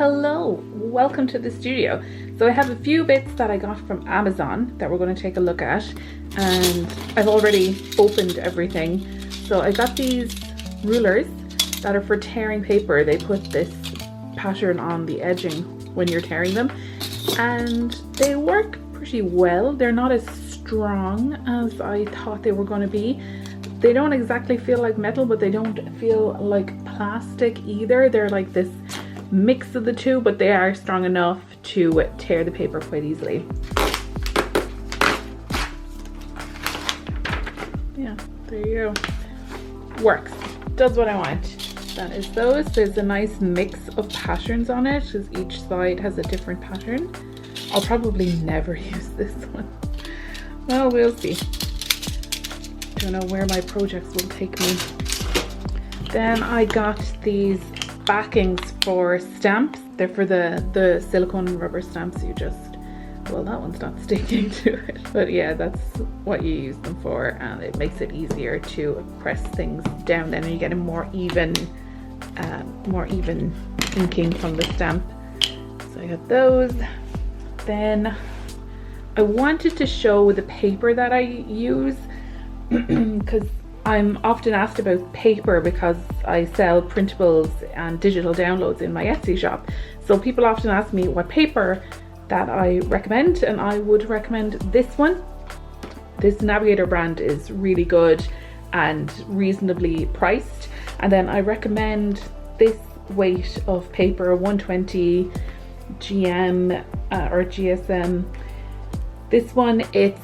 Hello, welcome to the studio. So I have a few bits that I got from Amazon that we're going to take a look at, and I've already opened everything. So I got these rulers that are for tearing paper. They put this pattern on the edging when you're tearing them, and they work pretty well. They're not as strong as I thought they were going to be. They don't exactly feel like metal, but they don't feel like plastic either. They're like this mix of the two, but they are strong enough to tear the paper quite easily. Yeah, there you go. Works. Does what I want. That is those. There's a nice mix of patterns on it because each side has a different pattern. I'll probably never use this one. Well, we'll see. Don't know where my projects will take me. Then I got these backings for stamps. They're for the silicone rubber stamps. You just, well, that one's not sticking to it, but yeah, that's what you use them for, and it makes it easier to press things down. Then you get a more even inking from the stamp. So I got those. Then I wanted to show the paper that I use because I'm often asked about paper because I sell printables and digital downloads in my Etsy shop. So people often ask me what paper that I recommend, and I would recommend this one. This Navigator brand is really good and reasonably priced. And then I recommend this weight of paper, 120 GM or GSM. This one, it's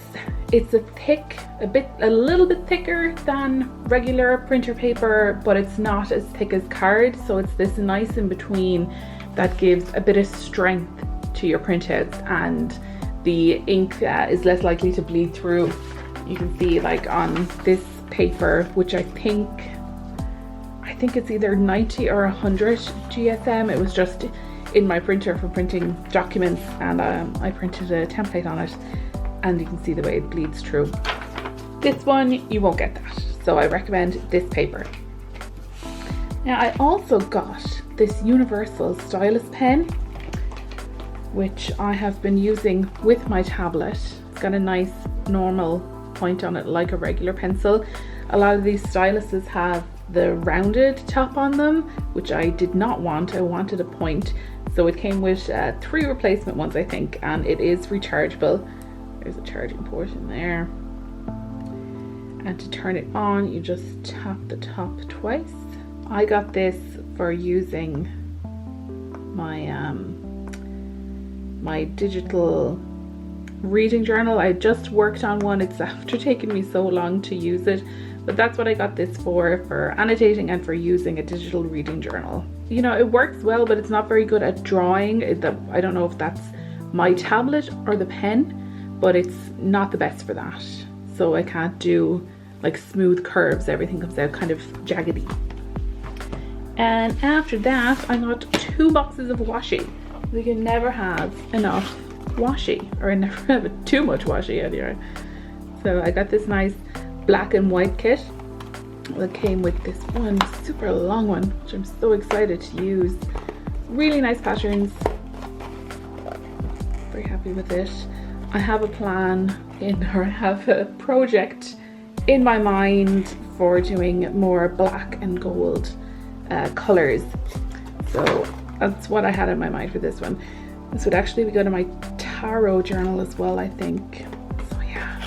a little bit thicker than regular printer paper, but it's not as thick as card. So it's this nice in between that gives a bit of strength to your printouts, and the ink is less likely to bleed through. You can see like on this paper, which I think it's either 90 or 100 GSM. It was just in my printer for printing documents, and I printed a template on it, and you can see the way it bleeds through. This one, you won't get that, so I recommend this paper. Now I also got this universal stylus pen, which I have been using with my tablet. It's got a nice normal point on it like a regular pencil. A lot of these styluses have the rounded top on them, which I did not want. I wanted a point. So it came with 3 replacement ones, I think, and it is rechargeable. There's a charging port in there. And to turn it on, you just tap the top twice. I got this for using my my digital reading journal. I just worked on one. It's after taking me so long to use it, but that's what I got this for annotating and for using a digital reading journal. You know, it works well, but it's not very good at drawing. I don't know if that's my tablet or the pen, but it's not the best for that. So I can't do like smooth curves. Everything comes out kind of jaggedy. And after that, I got 2 boxes of washi. You can never have enough washi, or never have too much washi anyway. So I got this nice black and white kit that came with this one super long one, which I'm so excited to use. Really nice patterns. Very happy with it. I have a plan I have a project in my mind for doing more black and gold colors. So that's what I had in my mind for this one. This would actually be good in my tarot journal as well, I think. So yeah,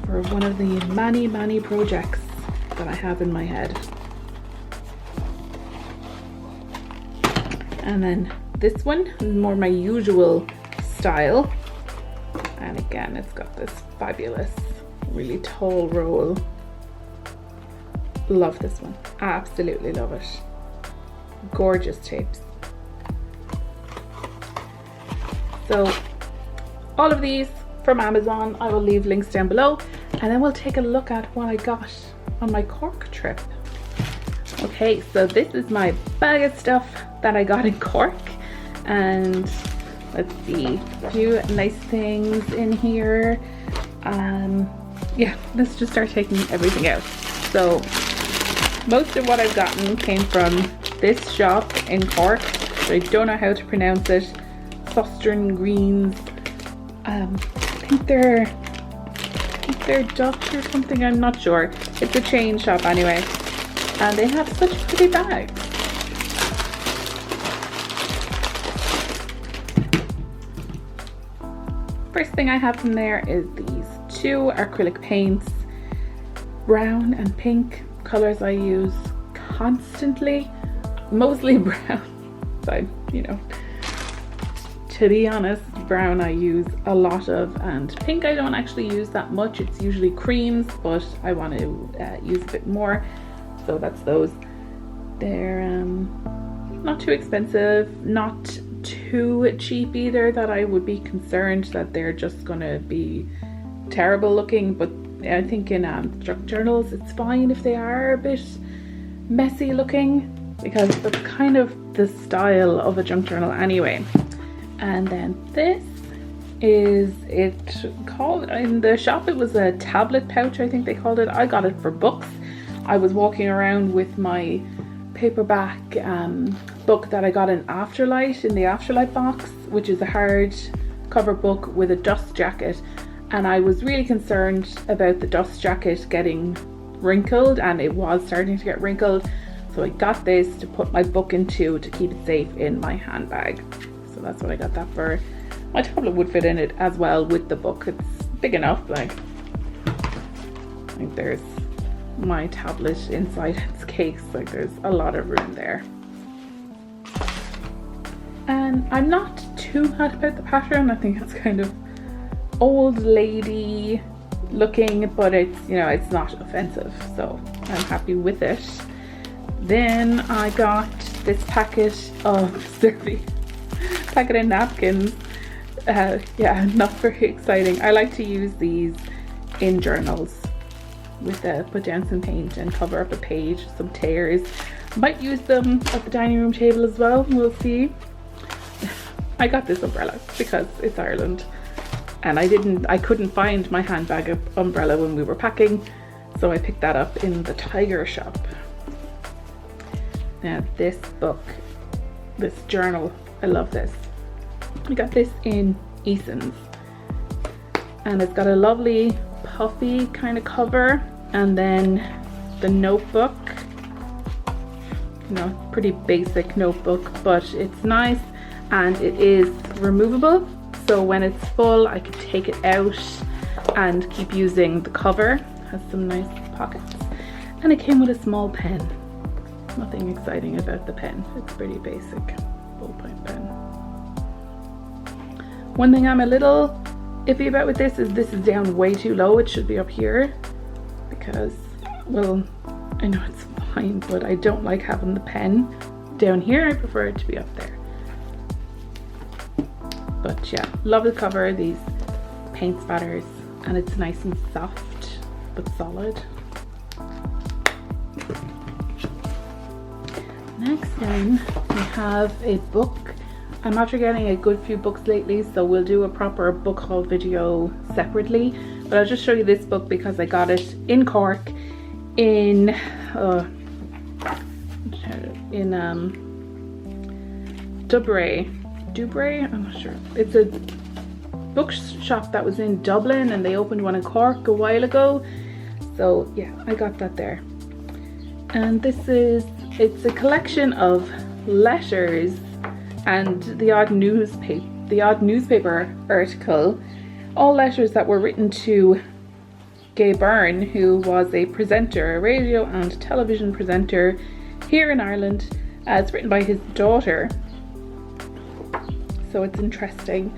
for one of the many projects that I have in my head. And then this one is more my usual style, and again it's got this fabulous really tall roll. Love this one, absolutely love it. Gorgeous tapes. So all of these from Amazon. I will leave links down below, and then we'll take a look at what I got on my Cork trip. Okay, so this is my bag of stuff that I got in Cork, and let's see, a few nice things in here. Yeah, let's just start taking everything out. So most of what I've gotten came from this shop in Cork. I don't know how to pronounce it. Southern Greens. I think they're Dutch or something, I'm not sure. It's a chain shop anyway. And they have such pretty bags. First thing I have from there is these two acrylic paints. Brown and pink, colors I use constantly. Mostly brown. So, you know, to be honest, brown I use a lot of, and pink I don't actually use that much. It's usually creams, but I want to use a bit more. So that's those. They're not too expensive, not too cheap either that I would be concerned that they're just gonna be terrible looking, but I think in junk journals it's fine if they are a bit messy looking, because that's kind of the style of a junk journal anyway. And then this is, it called, in the shop it was a tablet pouch, I think they called it. I got it for books. I was walking around with my paperback book that I got in Afterlight, in the Afterlight box, which is a hard cover book with a dust jacket, and I was really concerned about the dust jacket getting wrinkled, and it was starting to get wrinkled, so I got this to put my book into to keep it safe in my handbag. So that's what I got that for. My tablet would fit in it as well with the book. It's big enough, like, I think there's my tablet inside its case, like there's a lot of room there. And I'm not too mad about the pattern. I think it's kind of old lady looking, but it's, you know, it's not offensive, so I'm happy with it. Then I got this packet of packet of napkins. Yeah, not very exciting. I like to use these in journals with put down some paint and cover up a page, some tears. Might use them at the dining room table as well, we'll see. I got this umbrella because it's Ireland, and I couldn't find my handbag umbrella when we were packing, so I picked that up in the Tiger shop. Now this book, this journal, I love this. I got this in Eason's, and it's got a lovely puffy kind of cover, and then the notebook, you know, pretty basic notebook, but it's nice, and it is removable, so when it's full I can take it out and keep using the cover. Has some nice pockets, and it came with a small pen. Nothing exciting about the pen, it's pretty basic ballpoint pen. One thing I'm a little iffy about with this is down way too low. It should be up here, because, well, I know it's fine, but I don't like having the pen down here. I prefer it to be up there. But yeah, love the cover, these paint spatters, and it's nice and soft but solid. Next then we have a book. I'm after getting a good few books lately, so we'll do a proper book haul video separately, but I'll just show you this book because I got it in Cork in Dubray, I'm not sure. It's a bookshop that was in Dublin, and they opened one in Cork a while ago, so yeah, I got that there. And it's a collection of letters and the odd newspaper article, all letters that were written to Gay Byrne, who was a presenter, a radio and television presenter here in Ireland. It's written by his daughter, so it's interesting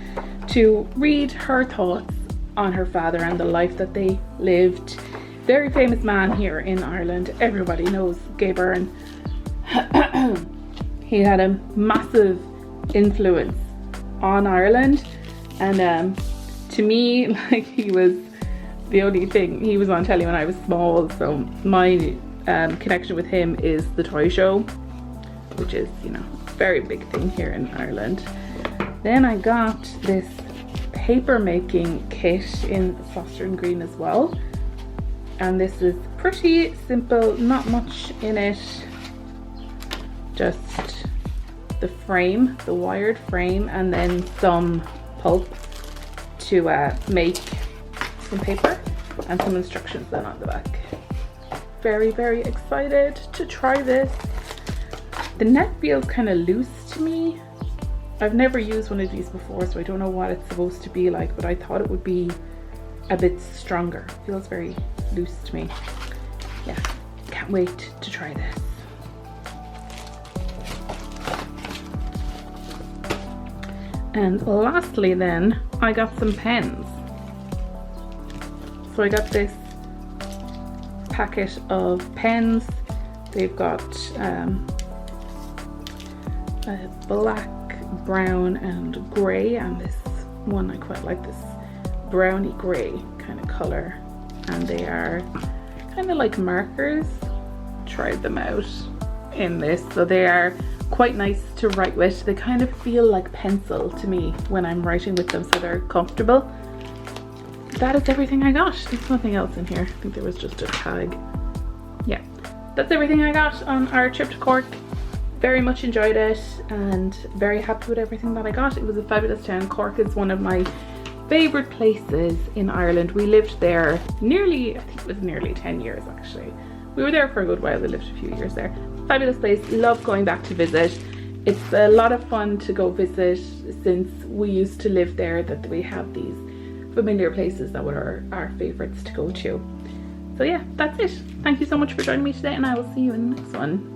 to read her thoughts on her father and the life that they lived. Very famous man here in Ireland. Everybody knows Gay Byrne. He had a massive influence on Ireland, and to me, like, he was the only thing. He was on telly when I was small, so my connection with him is the toy show, which is, you know, a very big thing here in Ireland. Then I got this paper making kit in Southern Green as well, and this is pretty simple, not much in it, just the frame, the wired frame, and then some pulp to make some paper and some instructions then on the back. Very, very excited to try this. The net feels kind of loose to me. I've never used one of these before, so I don't know what it's supposed to be like, but I thought it would be a bit stronger. It feels very loose to me. Yeah, can't wait to try this. And lastly then, I got some pens. So I got this packet of pens. They've got a black, brown and grey, and this one I quite like, this browny grey kind of colour, and they are kind of like markers. Tried them out in this, so they are quite nice to write with. They kind of feel like pencil to me when I'm writing with them, so they're comfortable. That is everything I got. There's nothing else in here. I think there was just a tag. Yeah, that's everything I got on our trip to Cork. Very much enjoyed it and very happy with everything that I got. It was a fabulous town. Cork is one of my favourite places in Ireland. We lived there nearly, I think it was nearly 10 years actually. We were there for a good while. We lived a few years there. Fabulous place. Love going back to visit. It's a lot of fun to go visit since we used to live there, that we have these familiar places that were our favourites to go to. So yeah, that's it. Thank you so much for joining me today, and I will see you in the next one.